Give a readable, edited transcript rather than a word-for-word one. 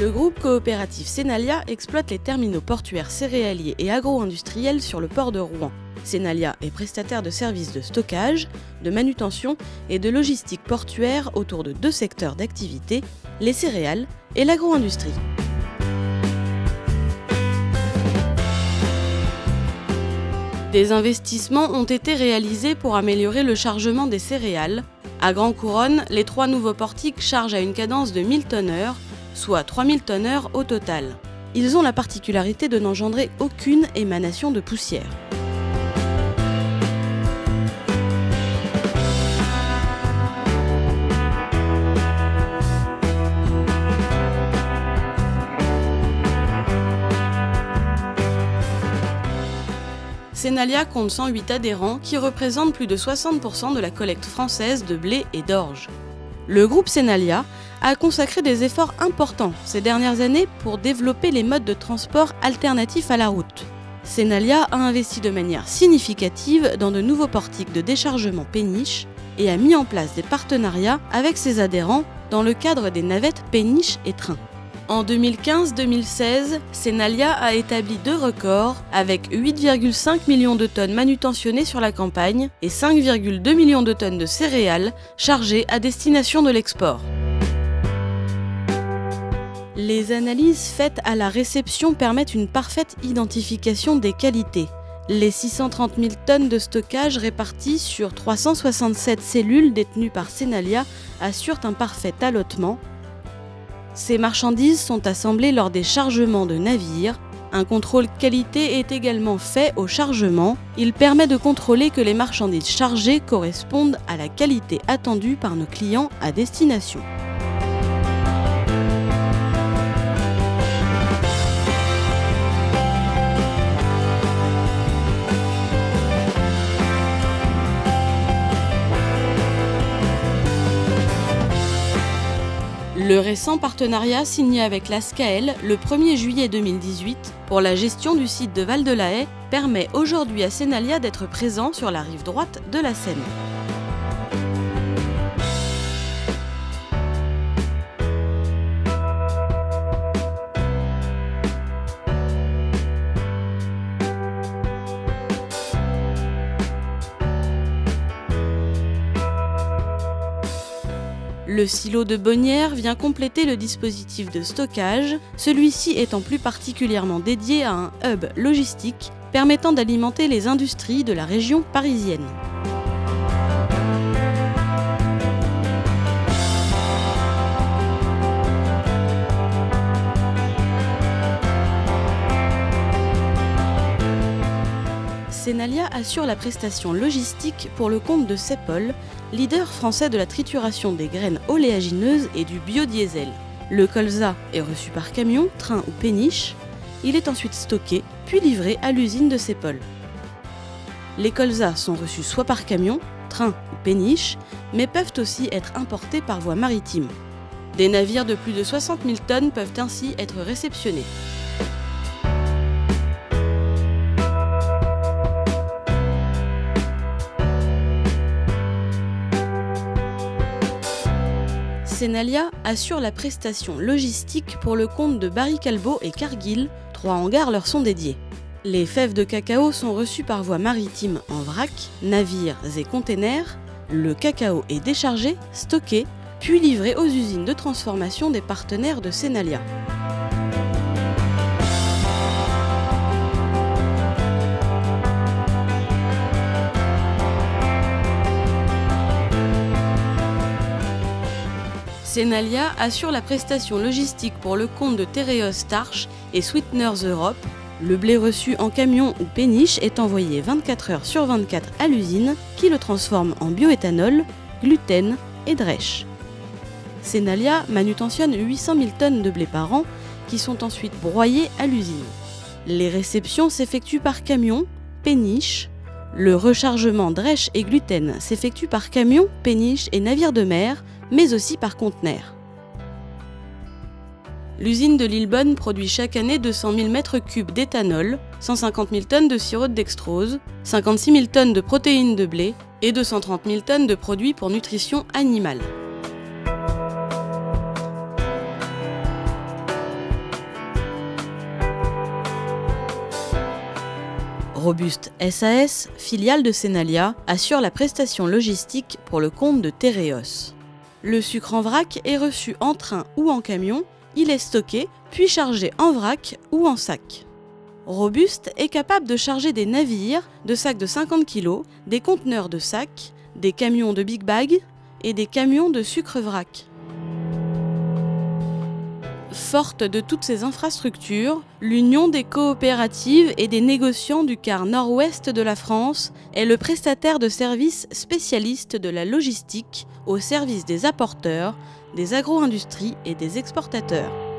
Le groupe coopératif Senalia exploite les terminaux portuaires céréaliers et agro-industriels sur le port de Rouen. Senalia est prestataire de services de stockage, de manutention et de logistique portuaire autour de 2 secteurs d'activité, les céréales et l'agro-industrie. Des investissements ont été réalisés pour améliorer le chargement des céréales. À Grand Couronne, les 3 nouveaux portiques chargent à une cadence de 1000 tonneurs, soit 3000 tonneurs au total. Ils ont la particularité de n'engendrer aucune émanation de poussière. Senalia compte 108 adhérents qui représentent plus de 60% de la collecte française de blé et d'orge. Le groupe Senalia a consacré des efforts importants ces dernières années pour développer les modes de transport alternatifs à la route. Senalia a investi de manière significative dans de nouveaux portiques de déchargement péniche et a mis en place des partenariats avec ses adhérents dans le cadre des navettes péniche et train. En 2015-2016, Senalia a établi 2 records avec 8,5 millions de tonnes manutentionnées sur la campagne et 5,2 millions de tonnes de céréales chargées à destination de l'export. Les analyses faites à la réception permettent une parfaite identification des qualités. Les 630 000 tonnes de stockage réparties sur 367 cellules détenues par Senalia assurent un parfait allotement. Ces marchandises sont assemblées lors des chargements de navires. Un contrôle qualité est également fait au chargement. Il permet de contrôler que les marchandises chargées correspondent à la qualité attendue par nos clients à destination. Le récent partenariat signé avec la SCAEL le 1er juillet 2018 pour la gestion du site de Val-de-la-Haye permet aujourd'hui à Senalia d'être présent sur la rive droite de la Seine. Le silo de Bonnières vient compléter le dispositif de stockage, celui-ci étant plus particulièrement dédié à un hub logistique permettant d'alimenter les industries de la région parisienne. Senalia assure la prestation logistique pour le compte de Cepol, leader français de la trituration des graines oléagineuses et du biodiesel. Le colza est reçu par camion, train ou péniche. Il est ensuite stocké, puis livré à l'usine de Cepol. Les colzas sont reçus soit par camion, train ou péniche, mais peuvent aussi être importés par voie maritime. Des navires de plus de 60 000 tonnes peuvent ainsi être réceptionnés. Senalia assure la prestation logistique pour le compte de Barry Callebaut et Cargill, 3 hangars leur sont dédiés. Les fèves de cacao sont reçues par voie maritime en vrac, navires et containers. Le cacao est déchargé, stocké, puis livré aux usines de transformation des partenaires de Senalia. Senalia assure la prestation logistique pour le compte de Tereos Starch et Sweeteners Europe. Le blé reçu en camion ou péniche est envoyé 24 heures sur 24 à l'usine qui le transforme en bioéthanol, gluten et drèche. Senalia manutentionne 800 000 tonnes de blé par an qui sont ensuite broyées à l'usine. Les réceptions s'effectuent par camion, péniche. Le rechargement drèche et gluten s'effectue par camion, péniche et navire de mer, mais aussi par conteneur. L'usine de Lillebonne produit chaque année 200 000 m3 d'éthanol, 150 000 tonnes de sirop de dextrose, 56 000 tonnes de protéines de blé et 230 000 tonnes de produits pour nutrition animale. Robust SAS, filiale de Senalia, assure la prestation logistique pour le compte de Tereos. Le sucre en vrac est reçu en train ou en camion, il est stocké puis chargé en vrac ou en sac. Robust est capable de charger des navires, de sacs de 50 kg, des conteneurs de sacs, des camions de big bag et des camions de sucre vrac. Forte de toutes ces infrastructures, l'Union des coopératives et des négociants du quart nord-ouest de la France est le prestataire de services spécialiste de la logistique au service des apporteurs, des agro-industries et des exportateurs.